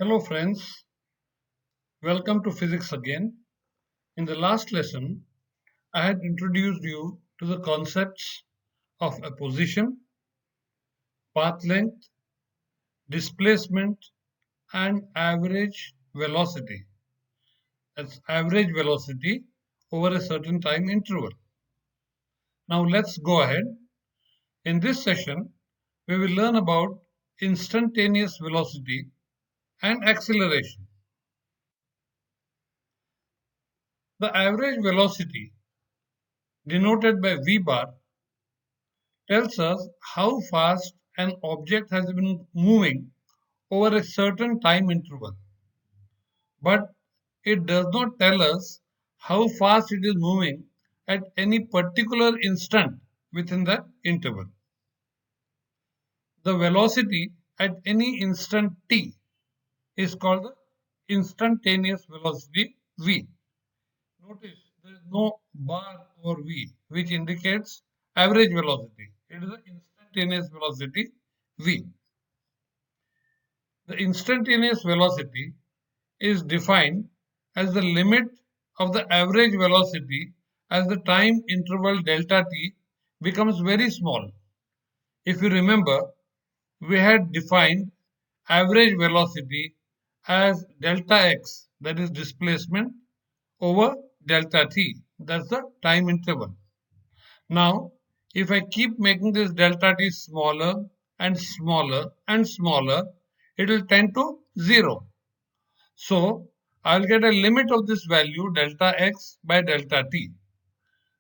Hello friends, welcome to physics again. In the last lesson, I had introduced you to the concepts of a position, path length, displacement and average velocity. That's average velocity over a certain time interval. Now let's go ahead. In this session, we will learn about instantaneous velocity and acceleration. The average velocity denoted by v bar tells us how fast an object has been moving over a certain time interval. But it does not tell us how fast it is moving at any particular instant within the interval. The velocity at any instant t is called the instantaneous velocity v. Notice there is no bar over v, which indicates average velocity. It is the instantaneous velocity v. The instantaneous velocity is defined as the limit of the average velocity as the time interval delta t becomes very small. If you remember, we had defined average velocity as delta x, that is displacement, over delta t, that's the time interval. Now, if I keep making this delta t smaller and smaller and smaller, it will tend to 0. So I'll get a limit of this value delta x by delta t.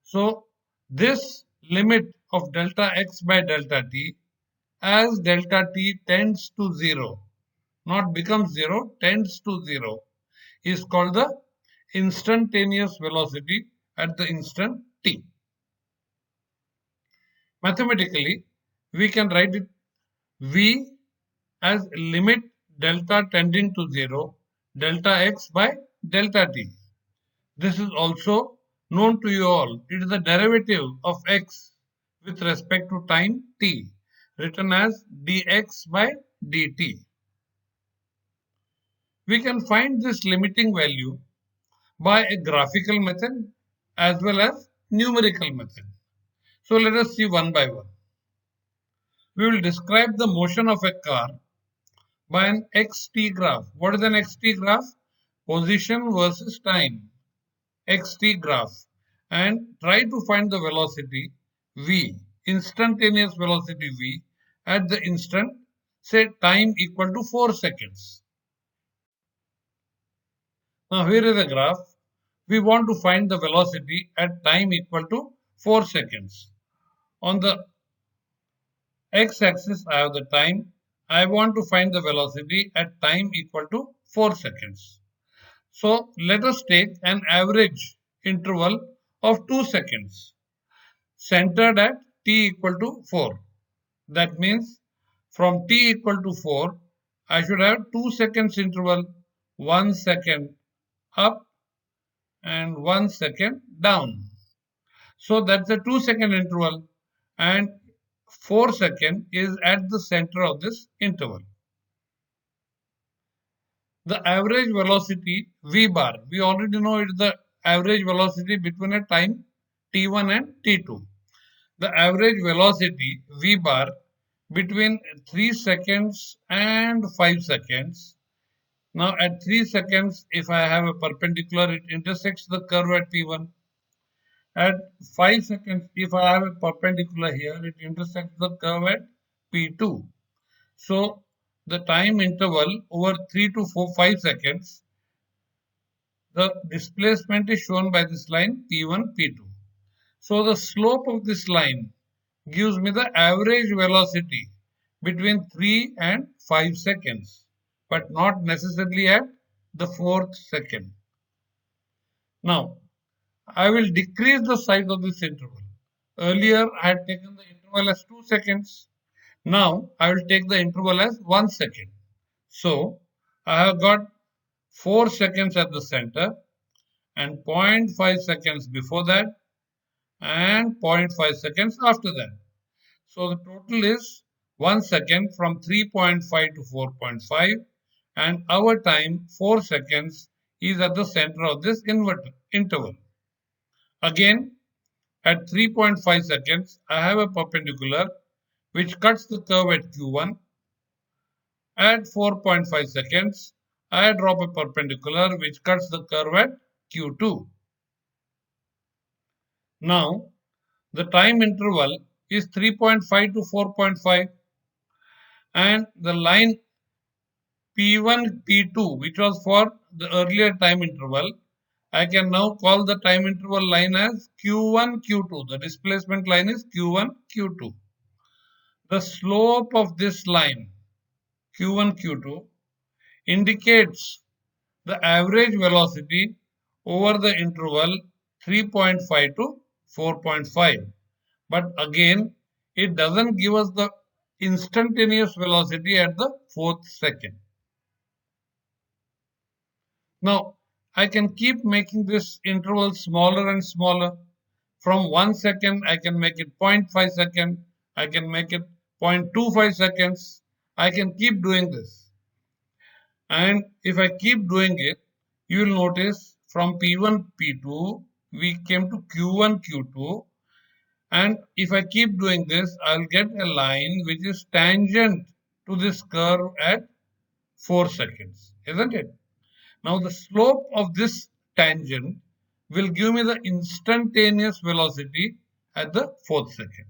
So this limit of delta x by delta t as delta t tends to 0, not becomes 0, tends to 0, is called the instantaneous velocity at the instant t. Mathematically, we can write it v as limit delta tending to 0 delta x by delta t. This is also known to you all. It is the derivative of x with respect to time t, written as dx by dt. We can find this limiting value by a graphical method as well as numerical method. So let us see one by one. We will describe the motion of a car by an xt graph. What is an xt graph? Position versus time. Xt graph, and try to find the velocity v, instantaneous velocity v, at the instant, say time equal to 4 seconds. Now here is a graph. We want to find the velocity at time equal to 4 seconds. On the x-axis I have the time. I want to find the velocity at time equal to 4 seconds. So let us take an average interval of 2 seconds centered at t equal to 4. That means from t equal to 4, I should have 2 seconds interval, 1 second up and 1 second down. So that's a 2-second interval, and 4 second is at the center of this interval. The average velocity v bar, we already know it is the average velocity between a time t1 and t2. The average velocity v bar between 3 seconds and 5 seconds. Now at 3 seconds, if I have a perpendicular, it intersects the curve at p1. At 5 seconds, if I have a perpendicular here, it intersects the curve at p2. So the time interval over 3 to 5 seconds, the displacement is shown by this line p1, p2. So the slope of this line gives me the average velocity between 3 and 5 seconds, but not necessarily at the 4th second. Now, I will decrease the size of this interval. Earlier, I had taken the interval as 2 seconds. Now, I will take the interval as 1 second. So, I have got 4 seconds at the center and 0.5 seconds before that and 0.5 seconds after that. So the total is 1 second from 3.5 to 4.5 and our time 4 seconds is at the center of this interval. Again, at 3.5 seconds, I have a perpendicular which cuts the curve at Q1. At 4.5 seconds, I drop a perpendicular which cuts the curve at Q2. Now, the time interval is 3.5 to 4.5, and the line P1, P2, which was for the earlier time interval, I can now call the time interval line as Q1, Q2. The displacement line is Q1, Q2. The slope of this line, Q1, Q2, indicates the average velocity over the interval 3.5 to 4.5. But again, it doesn't give us the instantaneous velocity at the 4th second. Now, I can keep making this interval smaller and smaller. From 1 second, I can make it 0.5 second. I can make it 0.25 seconds. I can keep doing this. And if I keep doing it, you will notice from P1, P2, we came to Q1, Q2. And if I keep doing this, I'll get a line which is tangent to this curve at 4 seconds, isn't it? Now the slope of this tangent will give me the instantaneous velocity at the 4th second.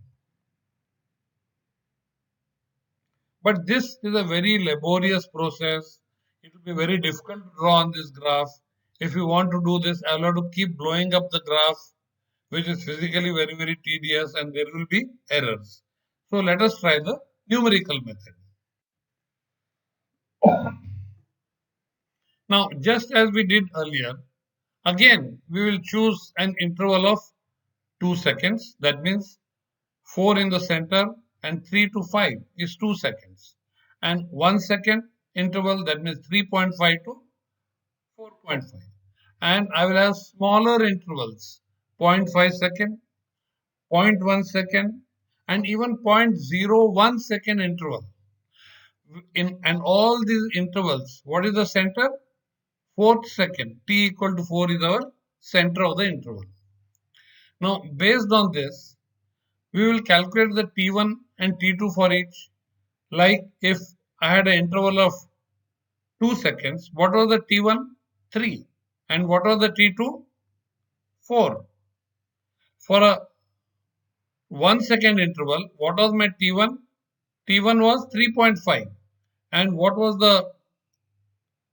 But this is a very laborious process. It will be very difficult to draw on this graph. If you want to do this, I will have to keep blowing up the graph, which is physically very, very tedious, and there will be errors. So let us try the numerical method. Now, just as we did earlier, again, we will choose an interval of 2 seconds. That means 4 in the center and 3 to 5 is 2 seconds. And 1 second interval, that means 3.5 to 4.5. And I will have smaller intervals, 0.5 second, 0.1 second, and even 0.01 second interval. And all these intervals, what is the center? 4th second. T equal to 4 is our center of the interval. Now, based on this, we will calculate the T1 and T2 for each. Like if I had an interval of 2 seconds, what was the T1? 3. And what was the T2? 4. For a 1 second interval, what was my T1? T1 was 3.5. And what was the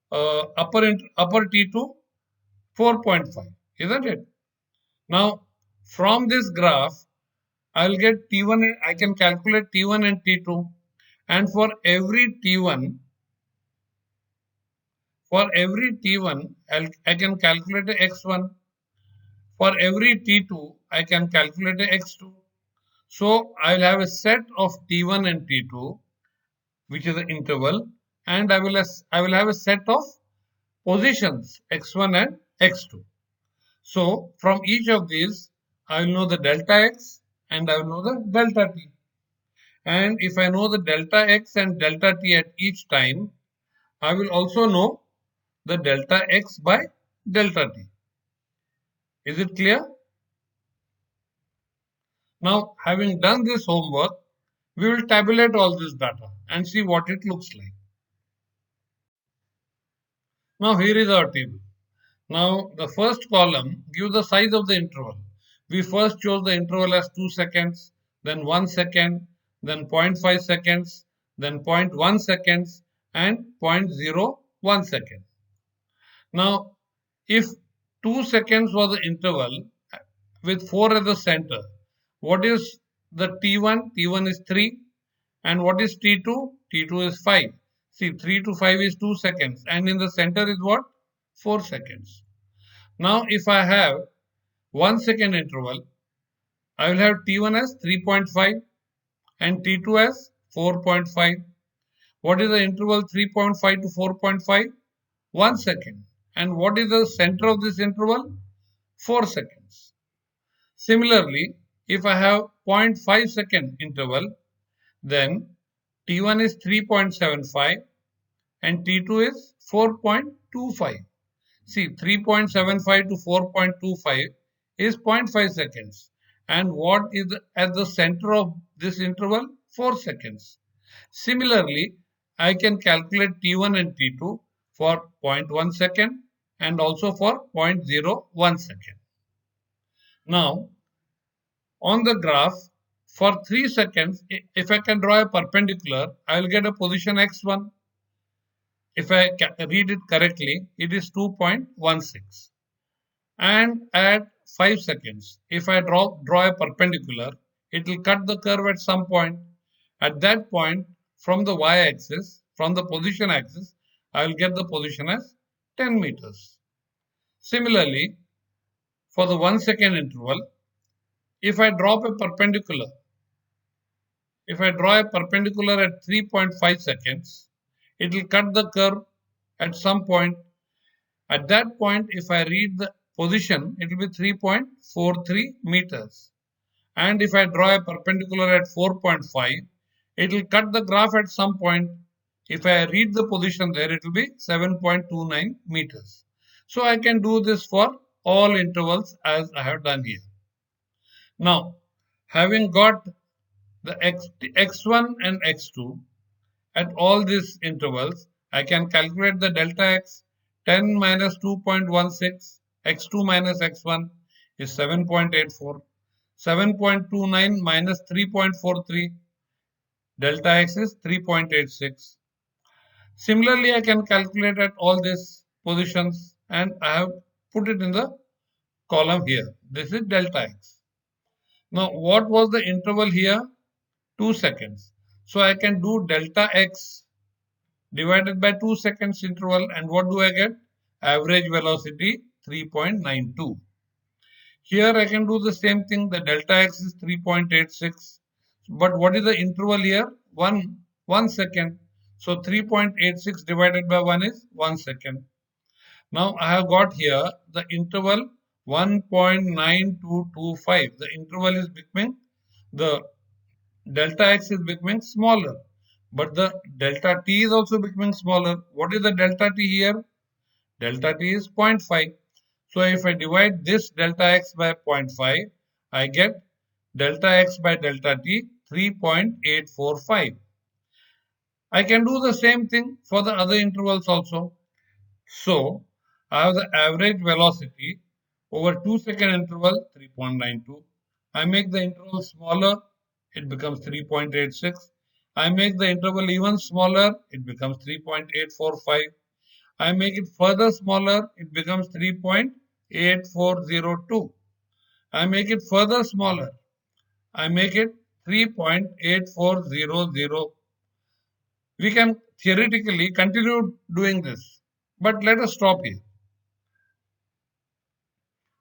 upper T2? 4.5, isn't it? Now, from this graph, I will get T1, I can calculate T1 and T2. And for every T1, I can calculate X1. For every T2, I can calculate X2. So I will have a set of T1 and T2, which is the interval, and I will have a set of positions X1 and X2. So from each of these, I will know the delta X and I will know the delta T. And if I know the delta X and delta T at each time, I will also know the delta X by delta T. Is it clear? Now, having done this homework, we will tabulate all this data and see what it looks like. Now, here is our table. Now, the first column gives the size of the interval. We first chose the interval as 2 seconds, then 1 second, then 0.5 seconds, then 0.1 seconds, and 0.01 second. Now, if 2 seconds was the interval with 4 at the center, what is the T1? T1 is 3. And what is T2? T2 is 5. See, 3 to 5 is 2 seconds. And in the center is what? 4 seconds. Now, if I have 1 second interval, I will have T1 as 3.5 and T2 as 4.5. What is the interval 3.5 to 4.5? 1 second. And what is the center of this interval? 4 seconds. Similarly, if I have 0.5 second interval, then T1 is 3.75 and T2 is 4.25. See, 3.75 to 4.25 is 0.5 seconds. And what is at the center of this interval? 4 seconds. Similarly, I can calculate T1 and T2 for 0.1 second and also for 0.01 second. Now, on the graph, for 3 seconds, if I can draw a perpendicular, I will get a position x1. If I read it correctly, it is 2.16. And at 5 seconds, if I draw a perpendicular, it will cut the curve at some point. At that point, from the y-axis, from the position axis, I will get the position as 10 meters. Similarly, for the 1 second interval, if I draw a perpendicular at 3.5 seconds, it will cut the curve at some point. At that point, if I read the position, it will be 3.43 meters. And if I draw a perpendicular at 4.5, it will cut the graph at some point. If I read the position there, it will be 7.29 meters. So I can do this for all intervals as I have done here. Now, having got the x1 and x2 at all these intervals, I can calculate the delta x. 10 minus 2.16, x2 minus x1 is 7.84. 7.29 minus 3.43, delta x is 3.86. Similarly, I can calculate at all these positions and I have put it in the column here. This is delta x. Now, what was the interval here? 2 seconds. So I can do delta x divided by 2 seconds interval, and what do I get? Average velocity 3.92. Here I can do the same thing. The delta x is 3.86. But what is the interval here? 1 second. So 3.86 divided by 1 is 1 second. Now I have got here the interval 1.9225. The interval is becoming, the delta x is becoming smaller. But the delta t is also becoming smaller. What is the delta t here? Delta t is 0.5. So if I divide this delta x by 0.5, I get delta x by delta t 3.845. I can do the same thing for the other intervals also. So I have the average velocity over 2 second interval 3.92. I make the interval smaller, it becomes 3.86. I make the interval even smaller, it becomes 3.845. I make it further smaller, it becomes 3.8402. I make it further smaller, I make it 3.8400. We can theoretically continue doing this, but let us stop here.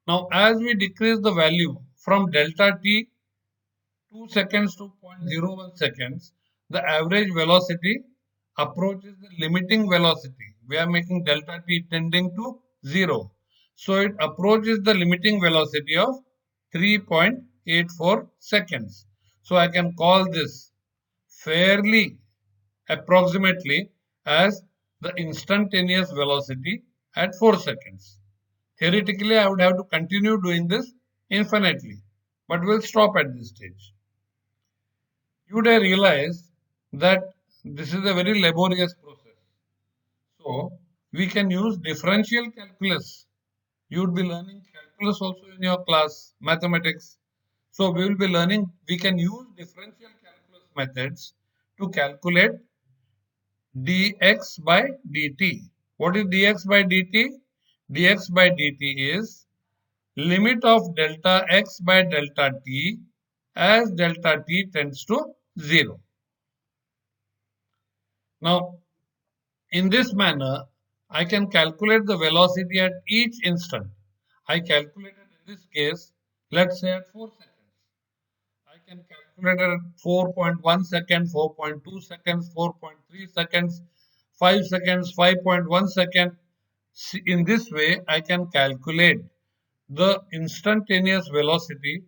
Now, as we decrease the value from delta t 2 seconds to 0.01 seconds, the average velocity approaches the limiting velocity. We are making delta t tending to 0. So it approaches the limiting velocity of 3.84 seconds. So I can call this fairly approximately as the instantaneous velocity at 4 seconds. Theoretically, I would have to continue doing this infinitely, but we'll stop at this stage. You would have realized that this is a very laborious process. So, we can use differential calculus. You would be learning calculus also in your class, mathematics. So, we will be learning, we can use differential calculus methods to calculate dx by dt. What is dx by dt? Dx by dt is limit of delta x by delta t as delta t tends to 0. Now, in this manner, I can calculate the velocity at each instant. I calculated in this case, let's say at 4 seconds. I can calculate at 4.1 second, 4.2 seconds, 4.3 seconds, 5 seconds, 5.1 second. In this way, I can calculate the instantaneous velocity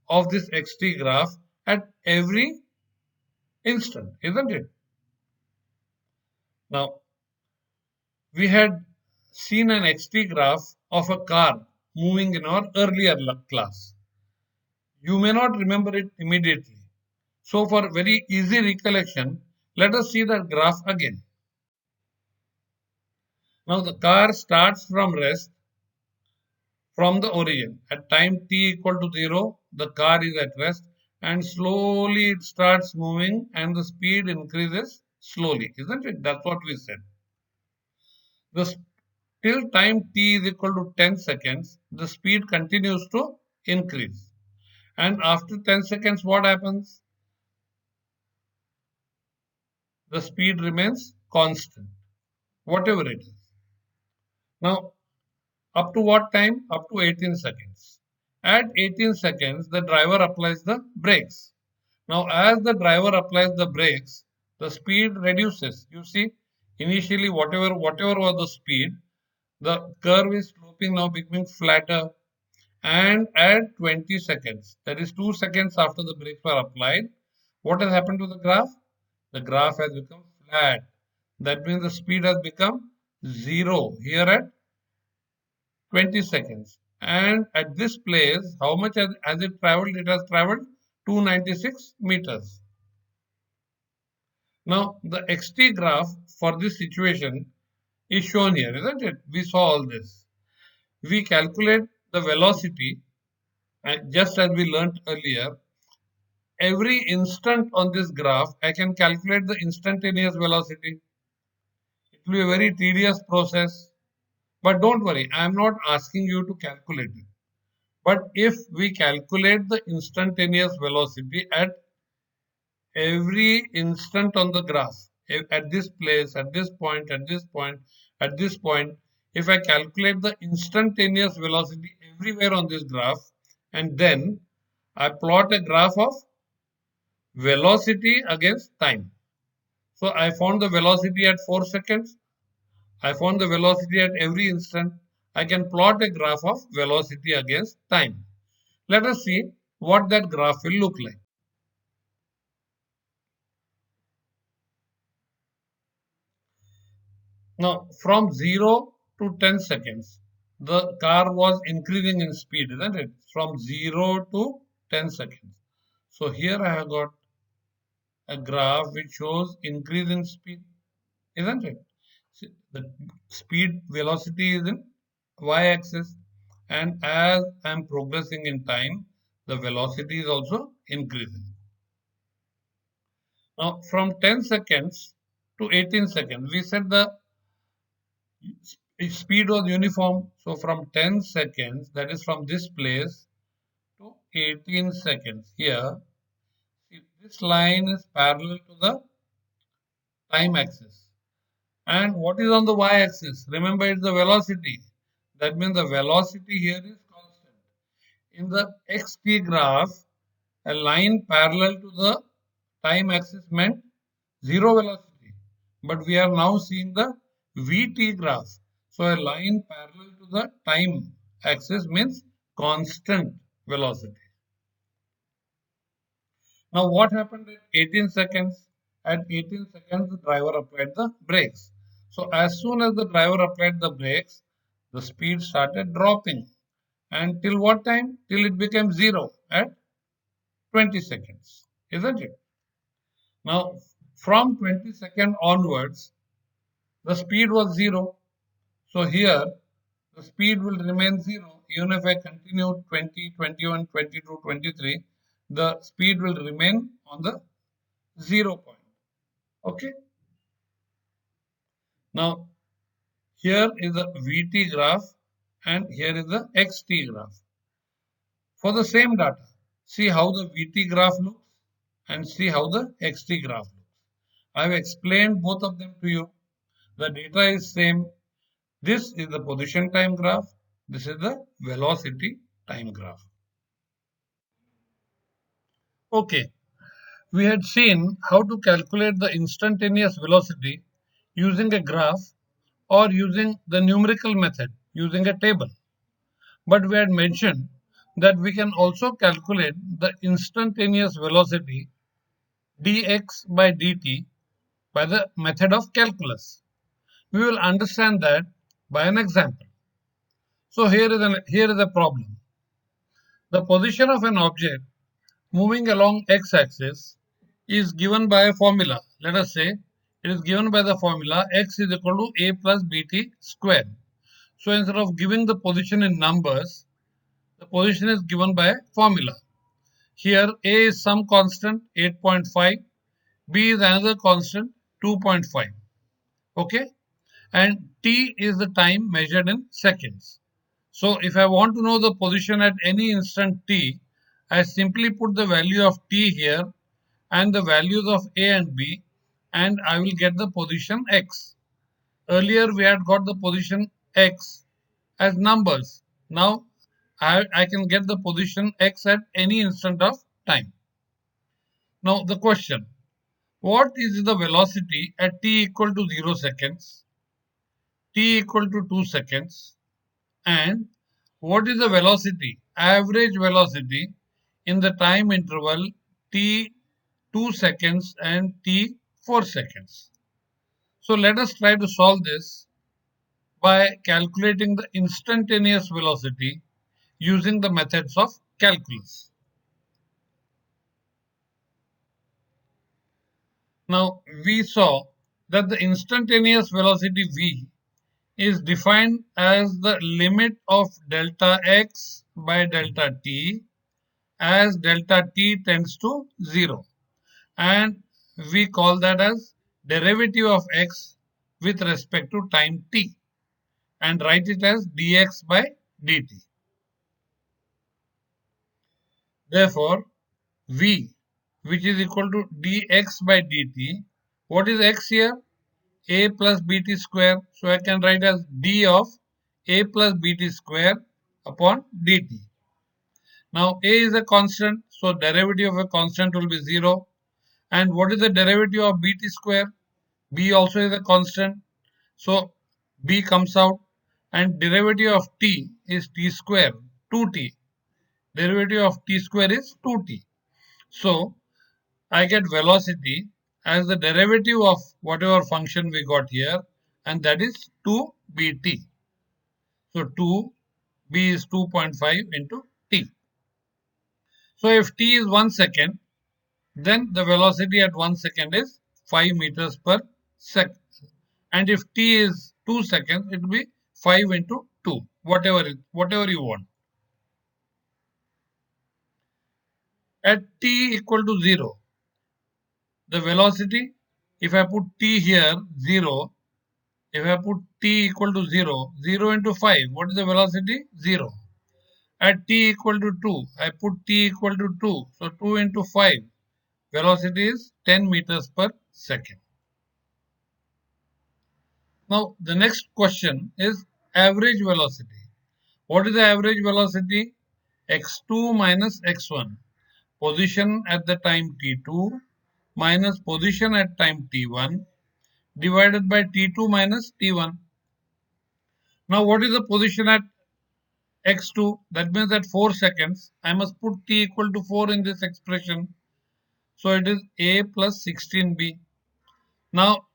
of this xt graph at every instant, isn't it? Now, we had seen an xt graph of a car moving in our earlier class. You may not remember it immediately. So for very easy recollection, let us see the graph again. Now the car starts from rest from the origin. At time t equal to 0, the car is at rest and slowly it starts moving and the speed increases slowly, isn't it? That's what we said. The till time t is equal to 10 seconds, the speed continues to increase. And after 10 seconds, what happens? The speed remains constant, whatever it is. Now, up to what time? Up to 18 seconds. At 18 seconds, the driver applies the brakes. Now, as the driver applies the brakes, the speed reduces. You see, initially, whatever was the speed, the curve is sloping now becoming flatter. And at 20 seconds, that is 2 seconds after the brakes were applied, what has happened to the graph? The graph has become flat. That means the speed has become 0 here at 20 seconds. And at this place, how much has it traveled? It has traveled 296 meters. Now, the xt graph for this situation is shown here, isn't it? We saw all this. We calculate the velocity, and just as we learnt earlier, every instant on this graph, I can calculate the instantaneous velocity. It will be a very tedious process. But don't worry, I am not asking you to calculate it. But if we calculate the instantaneous velocity at every instant on the graph, at this place, at this point, at this point, at this point, if I calculate the instantaneous velocity everywhere on this graph, and then I plot a graph of velocity against time. So I found the velocity at 4 seconds. I found the velocity at every instant. I can plot a graph of velocity against time. Let us see what that graph will look like. Now, from 0 to 10 seconds, the car was increasing in speed, isn't it? From 0 to 10 seconds. So here I have got a graph which shows increase in speed, isn't it? The speed velocity is in y-axis, and as I am progressing in time, the velocity is also increasing. Now, from 10 seconds to 18 seconds, we said the speed was uniform. So from 10 seconds, that is from this place to 18 seconds. Here, see, this line is parallel to the time axis. And what is on the y-axis? Remember, it's the velocity. That means the velocity here is constant. In the xt graph, a line parallel to the time axis meant zero velocity. But we are now seeing the vt graph. So a line parallel to the time axis means constant velocity. Now what happened at 18 seconds? At 18 seconds, the driver applied the brakes. So as soon as the driver applied the brakes, the speed started dropping. And till what time? Till it became 0 at 20 seconds, isn't it? Now, from 20 seconds onwards, the speed was 0. So here, the speed will remain 0. Even if I continue 20, 21, 22, 23, the speed will remain on the 0 point. Okay. Now, here is the VT graph and here is the XT graph. For the same data, see how the VT graph looks and see how the XT graph looks. I have explained both of them to you. The data is same. This is the position time graph. This is the velocity time graph. Okay, we had seen how to calculate the instantaneous velocity using a graph or using the numerical method using a table. But we had mentioned that we can also calculate the instantaneous velocity dx by dt by the method of calculus. We will understand that by an example. So here is a problem. The position of an object moving along x-axis is given by a formula. Let us say it is given by the formula x is equal to a plus bt square. So instead of giving the position in numbers, the position is given by a formula. Here a is some constant 8.5, b is another constant 2.5. Okay, and t is the time measured in seconds. So if I want to know the position at any instant t, I simply put the value of t here and the values of a and b, and I will get the position x. Earlier we had got the position x as numbers. Now I can get the position x at any instant of time. Now the question, what is the velocity at t equal to 0 seconds, t equal to 2 seconds, and what is the velocity, average velocity in the time interval t 2 seconds and t 4 seconds? So let us try to solve this by calculating the instantaneous velocity using the methods of calculus. Now we saw that the instantaneous velocity v is defined as the limit of delta x by delta t as delta t tends to 0, and we call that as derivative of x with respect to time t, and write it as dx by dt. Therefore v, which is equal to dx by dt, what is x here? A plus bt square, so I can write as d of a plus bt square upon dt. Now a is a constant, so derivative of a constant will be 0. And what is the derivative of bt square? B also is a constant, so b comes out, and derivative of t is t square, 2t. Derivative of t square is 2t. So I get velocity as the derivative of whatever function we got here, and that is 2bt. So 2b is 2.5 into t. So if t is 1 second, then the velocity at 1 second is 5 meters per second. And if t is 2 seconds, it will be 5 into 2, whatever you want. At t equal to 0, the velocity, if I put t here 0, if I put t equal to 0, 0 into 5, what is the velocity? 0. At t equal to 2, I put t equal to 2, so 2 into 5, velocity is 10 meters per second. Now the next question is average velocity. What is the average velocity? x2 minus x1. Position at the time t2 minus position at time t1 divided by t2 minus t1. Now what is the position at x2? That means at 4 seconds, I must put t equal to 4 in this expression. So it is a plus 16b. Now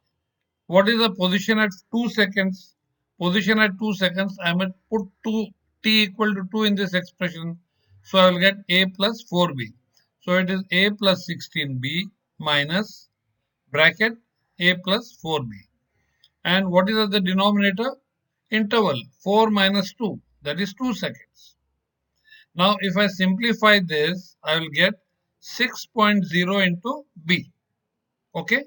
what is the position at 2 seconds? Position at 2 seconds, I must put t equal to 2 in this expression. So I will get a plus 4b. So it is a plus 16b minus bracket a plus 4b. And what is at the denominator? Interval 4 minus 2, that is 2 seconds. Now if I simplify this, I will get 6.0 into b. Okay.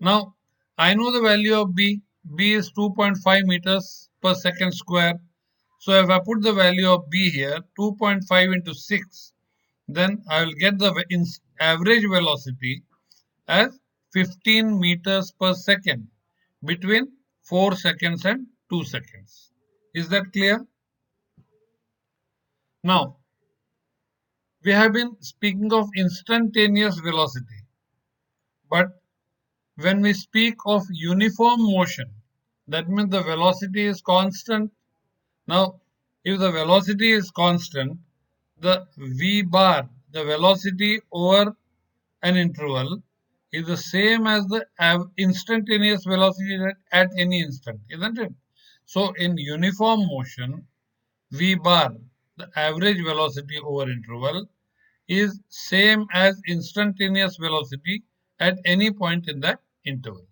Now I know the value of b. B is 2.5 meters per second square. So if I put the value of b here, 2.5 into 6, then I will get the average velocity as 15 meters per second between 4 seconds and 2 seconds. Is that clear? Now, we have been speaking of instantaneous velocity, but when we speak of uniform motion, that means the velocity is constant. Now, if the velocity is constant, the v bar, the velocity over an interval, is the same as the instantaneous velocity at any instant, isn't it? So in uniform motion, v bar, the average velocity over interval, is same as instantaneous velocity at any point in that interval.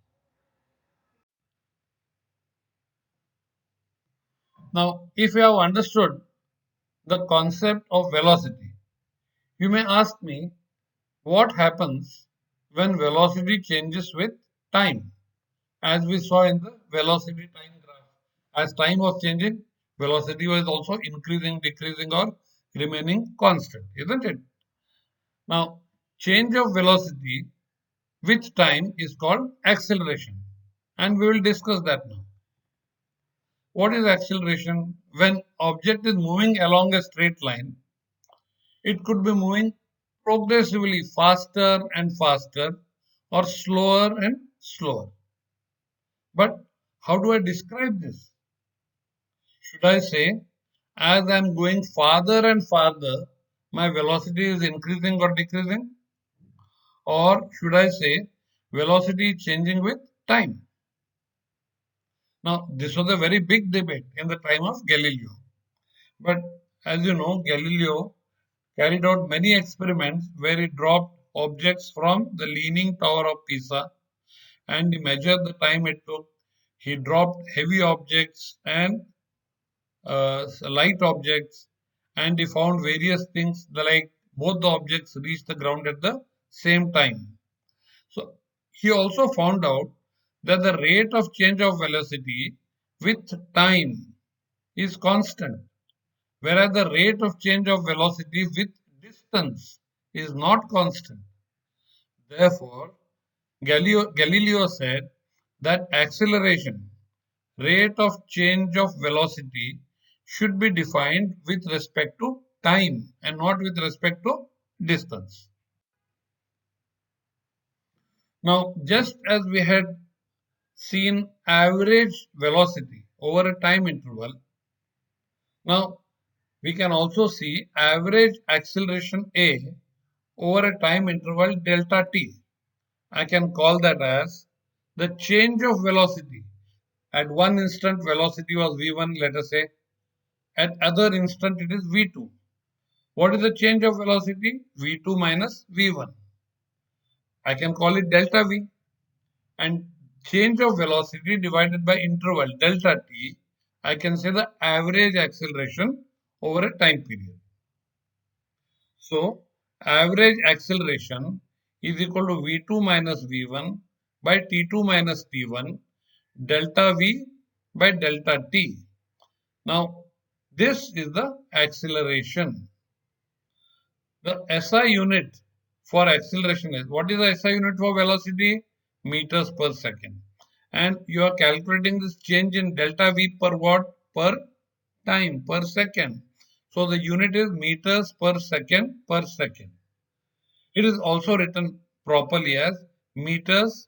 Now, if you have understood the concept of velocity, you may ask me what happens when velocity changes with time, as we saw in the velocity time graph. As time was changing, velocity was also increasing, decreasing, or remaining constant, isn't it? Now, change of velocity with time is called acceleration, and we will discuss that now. What is acceleration? When object is moving along a straight line, it could be moving progressively faster and faster or slower and slower. But how do I describe this? Should I say, as I'm going farther and farther, my velocity is increasing or decreasing? Or should I say, velocity is changing with time? Now, this was a very big debate in the time of Galileo. But as you know, Galileo carried out many experiments where he dropped objects from the Leaning Tower of Pisa and he measured the time it took. He dropped heavy objects and light objects, and he found various things like both the objects reached the ground at the same time. So he also found out that the rate of change of velocity with time is constant, whereas the rate of change of velocity with distance is not constant. Therefore, Galileo said that acceleration, rate of change of velocity, should be defined with respect to time and not with respect to distance. Now, just as we had seen average velocity over a time interval, now we can also see average acceleration A over a time interval delta t. I can call that as the change of velocity. At one instant velocity was v1, let us say. At other instant it is v2. What is the change of velocity? v2 minus v1. I can call it delta v. And change of velocity divided by interval delta t, I can say the average acceleration over a time period. So, average acceleration is equal to v2 minus v1 by t2 minus t1 delta v by delta t. Now, this is the acceleration. The SI unit for acceleration is, what is the SI unit for velocity? Meters per second. And you are calculating this change in delta v per what? Per time, per second. So the unit is meters per second per second. It is also written properly as meters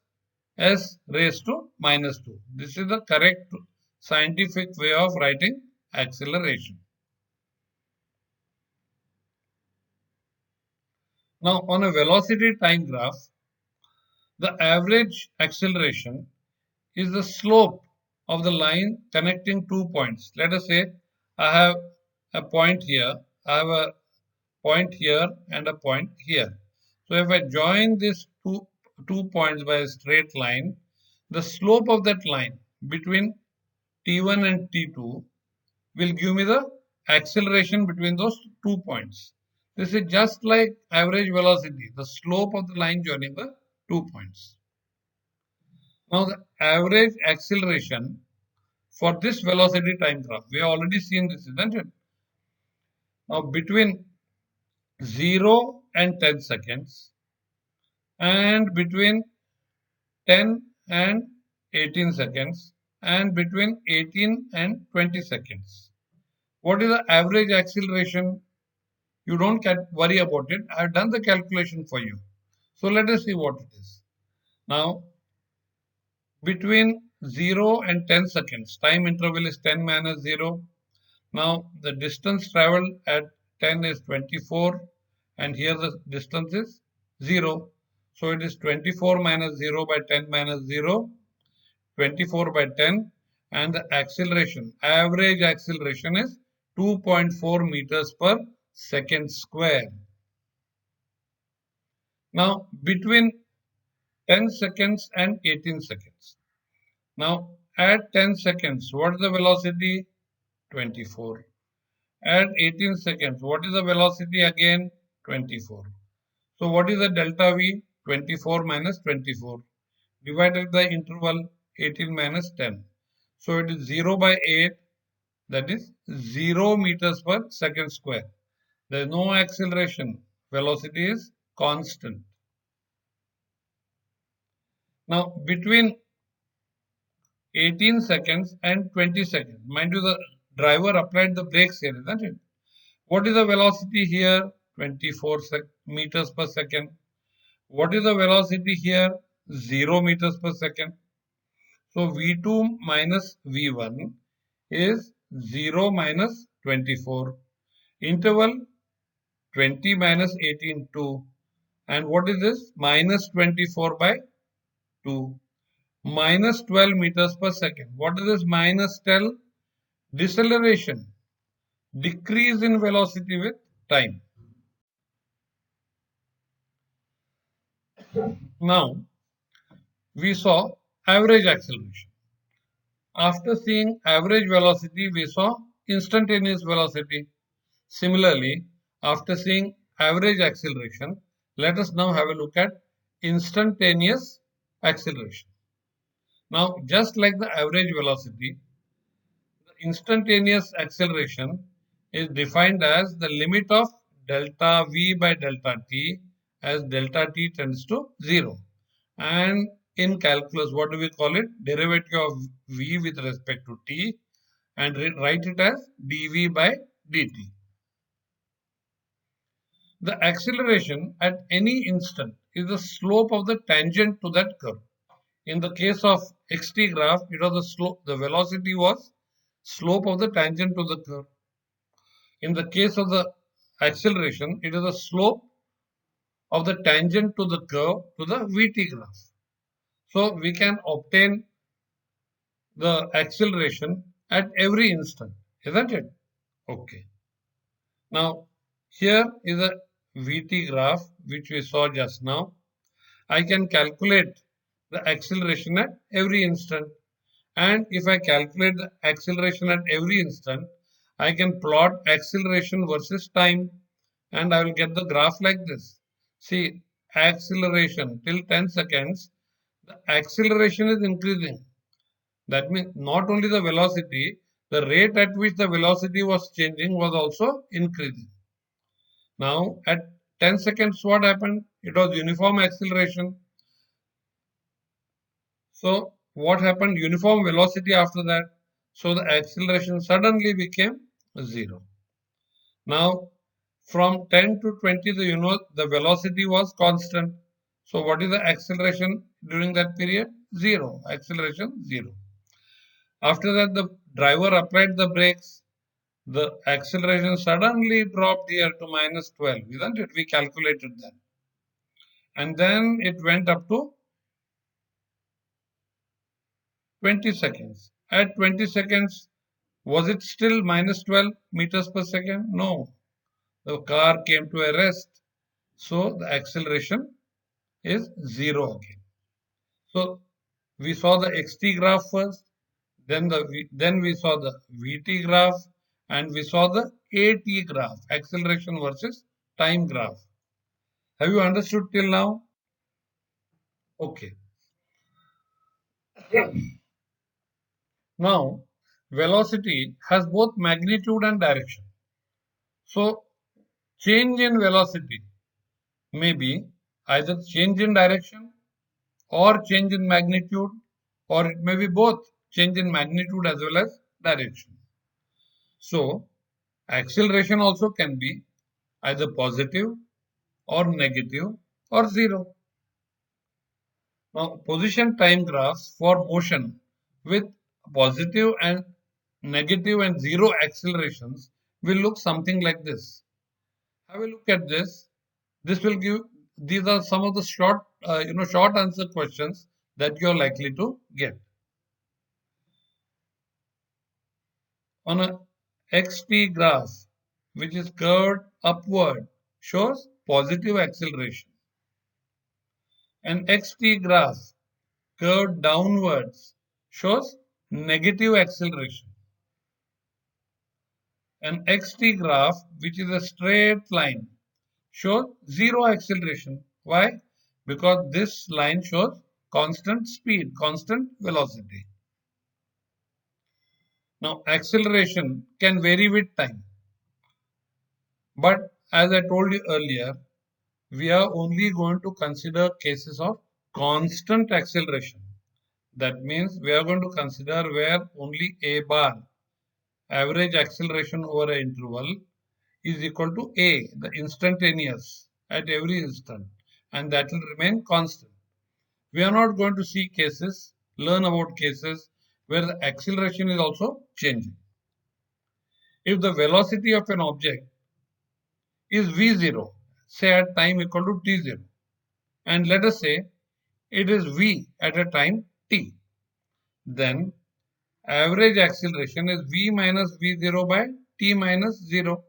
s raised to minus 2. This is the correct scientific way of writing acceleration. Now on a velocity time graph, the average acceleration is the slope of the line connecting 2 points. Let us say I have a point here, I have a point here and a point here. So if I join these two points by a straight line, the slope of that line between T1 and T2 will give me the acceleration between those 2 points. This is just like average velocity, the slope of the line joining the 2 points. Now the average acceleration for this velocity time graph, we have already seen this, isn't it? Now between 0 and 10 seconds and between 10 and 18 seconds and between 18 and 20 seconds. What is the average acceleration? You don't worry about it. I have done the calculation for you. So let us see what it is. Now, between 0 and 10 seconds, time interval is 10 minus 0. Now, the distance traveled at 10 is 24 and here the distance is 0. So it is 24 minus 0 by 10 minus 0, 24 by 10, and the acceleration, average acceleration is 2.4 meters per second square. Now between 10 seconds and 18 seconds. Now at 10 seconds, what is the velocity? 24. At 18 seconds, what is the velocity again? 24. So what is the delta V? 24 minus 24 divided by interval 18 minus 10. So it is 0 by 8, that is 0 meters per second square. There is no acceleration. Velocity is constant. Now between 18 seconds and 20 seconds, mind you, the driver applied the brakes here, isn't it? What is the velocity here? 24 meters per second. What is the velocity here? 0 meters per second. So V2 minus V1 is 0 minus 24. Interval 20 minus 18, 2. And what is this? Minus 24 by 2. Minus 12 meters per second. What is this minus 12? Deceleration. Decrease in velocity with time. Now, we saw average acceleration. After seeing average velocity, we saw instantaneous velocity. Similarly, after seeing average acceleration, let us now have a look at instantaneous acceleration. Now, just like the average velocity, the instantaneous acceleration is defined as the limit of delta V by delta t as delta t tends to 0. And in calculus, what do we call it? Derivative of v with respect to t, and write it as dv by dt. The acceleration at any instant is the slope of the tangent to that curve. In the case of xt graph, it was the slope, the velocity was slope of the tangent to the curve. In the case of the acceleration, it is the slope of the tangent to the curve to the vt graph. So we can obtain the acceleration at every instant, isn't it? Okay. Now, here is a VT graph which we saw just now. I can calculate the acceleration at every instant. And if I calculate the acceleration at every instant, I can plot acceleration versus time, and I will get the graph like this. See, acceleration till 10 seconds, the acceleration is increasing. That means not only the velocity, the rate at which the velocity was changing was also increasing. Now at 10 seconds, what happened? It was uniform acceleration. So what happened? Uniform velocity after that. So the acceleration suddenly became 0. Now from 10 to 20, the velocity was constant. So what is the acceleration during that period? 0. Acceleration 0. After that, the driver applied the brakes. The acceleration suddenly dropped here to minus 12, isn't it? We calculated that. And then it went up to 20 seconds. At 20 seconds, was it still minus 12 meters per second? No. The car came to a rest. So the acceleration is 0 again. So we saw the xt graph first, then we saw the vt graph, and we saw the at graph, acceleration versus time graph. Have you understood till now? Okay. Now, velocity has both magnitude and direction. So, change in velocity may be either change in direction or change in magnitude, or it may be both change in magnitude as well as direction. So, acceleration also can be either positive or negative or 0. Now, position time graphs for motion with positive and negative and 0 accelerations will look something like this. Have a look at this. This will give, these are some of the short short answer questions that you're likely to get. On a xt graph, which is curved upward, shows positive acceleration. An xt graph curved downwards shows negative acceleration. An xt graph, which is a straight line, shows zero acceleration. Why? Because this line shows constant speed, constant velocity. Now, acceleration can vary with time. But as I told you earlier, we are only going to consider cases of constant acceleration. That means we are going to consider where only a bar, average acceleration over an interval, is equal to a, the instantaneous at every instant, and that will remain constant. We are not going to see cases, learn about cases where the acceleration is also changing. If the velocity of an object is v0, say at time equal to t0, and let us say it is v at a time t, then average acceleration is v minus v0 by t minus 0.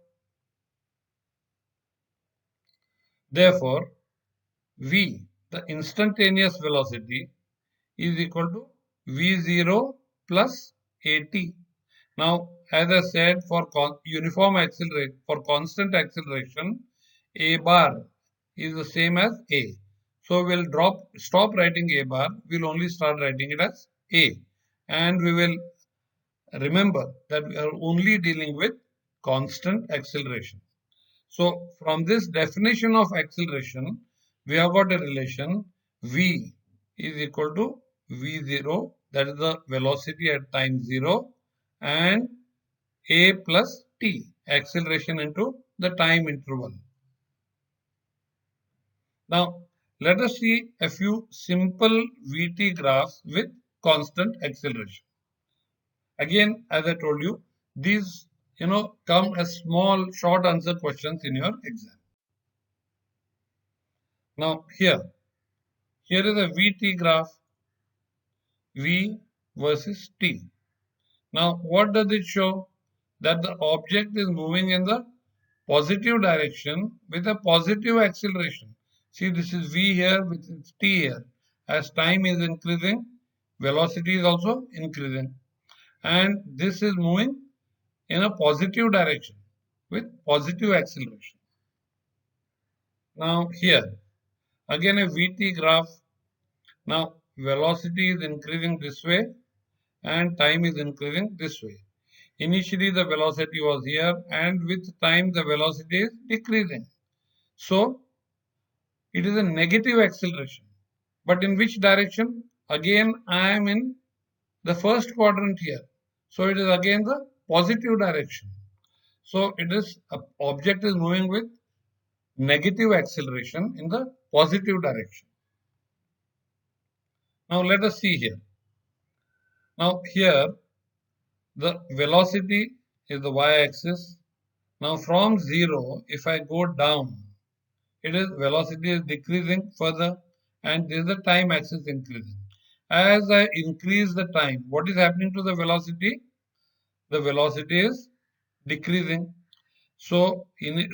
Therefore, v, the instantaneous velocity, is equal to v0 plus at. Now, as I said, for uniform acceleration, for constant acceleration, a bar is the same as a. So we'll stop writing a bar. We'll only start writing it as a, and we will remember that we are only dealing with constant acceleration. So from this definition of acceleration, we have got a relation v is equal to v0, that is the velocity at time 0, and a plus t, acceleration into the time interval. Now, let us see a few simple vt graphs with constant acceleration. Again, as I told you, these come as small short answer questions in your exam. Now here is a vt graph, v versus t. Now what does it show? That the object is moving in the positive direction with a positive acceleration. See, this is v here, which is t here. As time is increasing, velocity is also increasing. And this is moving in a positive direction with positive acceleration. Now here, again a vt graph. Now velocity is increasing this way and time is increasing this way. Initially the velocity was here, and with time the velocity is decreasing. So it is a negative acceleration. But in which direction? Again I am in the first quadrant here. So it is again the positive direction. So it is object is moving with negative acceleration in the positive direction. Now let us see here. Now here the velocity is the y-axis. Now from 0, if I go down, it is velocity is decreasing further, and this is the time axis increasing. As I increase the time, what is happening to the velocity? The velocity is decreasing. So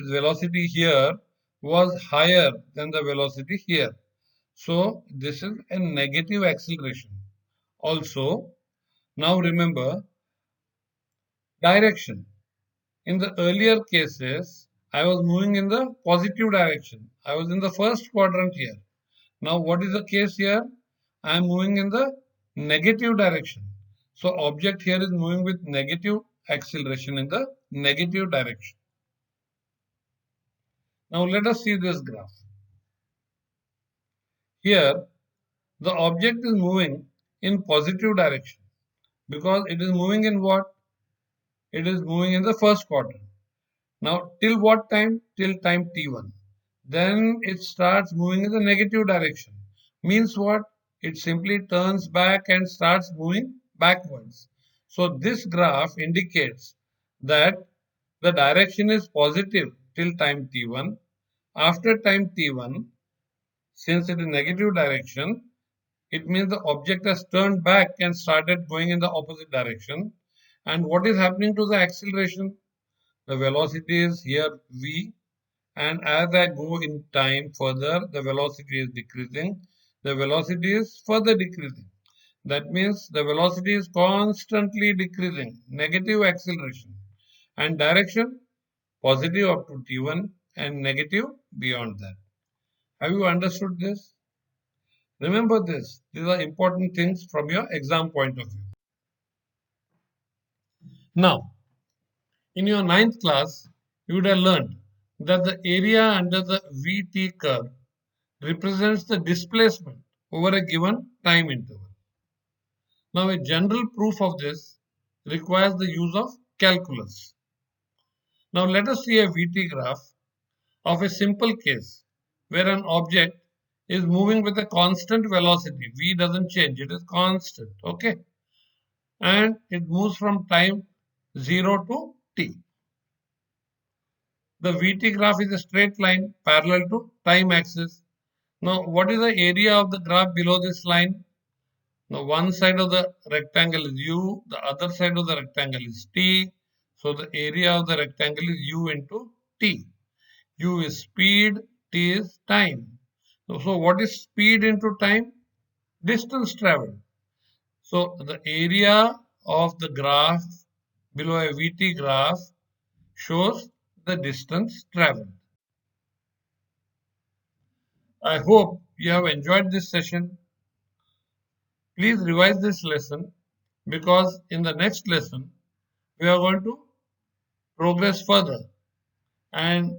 velocity here was higher than the velocity here. So this is a negative acceleration. Also, now remember direction. In the earlier cases, I was moving in the positive direction. I was in the first quadrant here. Now what is the case here? I am moving in the negative direction. So object here is moving with negative acceleration in the negative direction. Now let us see this graph. Here the object is moving in positive direction because it is moving in what? It is moving in the first quadrant. Now till what time? Till time t1. Then it starts moving in the negative direction. Means what? It simply turns back and starts moving backwards. So this graph indicates that the direction is positive till time t1. After time t1, Since it is negative direction, it means the object has turned back and started going in the opposite direction. And what is happening to the acceleration? The velocity is here v, and as I go in time further, the velocity is decreasing. The velocity is further decreasing. That means the velocity is constantly decreasing, negative acceleration. And direction, positive up to t1 and negative beyond that. Have you understood this? Remember this. These are important things from your exam point of view. Now, in your ninth class, you would have learned that the area under the VT curve represents the displacement over a given time interval. Now, a general proof of this requires the use of calculus. Now, let us see a VT graph of a simple case where an object is moving with a constant velocity. V doesn't change, it is constant, okay? And it moves from time 0 to t. The VT graph is a straight line parallel to time axis. Now, what is the area of the graph below this line? Now, one side of the rectangle is u, the other side of the rectangle is t. So, the area of the rectangle is u into t. U is speed, t is time. So, what is speed into time? Distance traveled. So, the area of the graph below a VT graph shows the distance traveled. I hope you have enjoyed this session. Please revise this lesson because in the next lesson we are going to progress further, and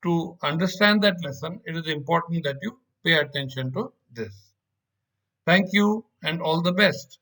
to understand that lesson it is important that you pay attention to this. Thank you and all the best.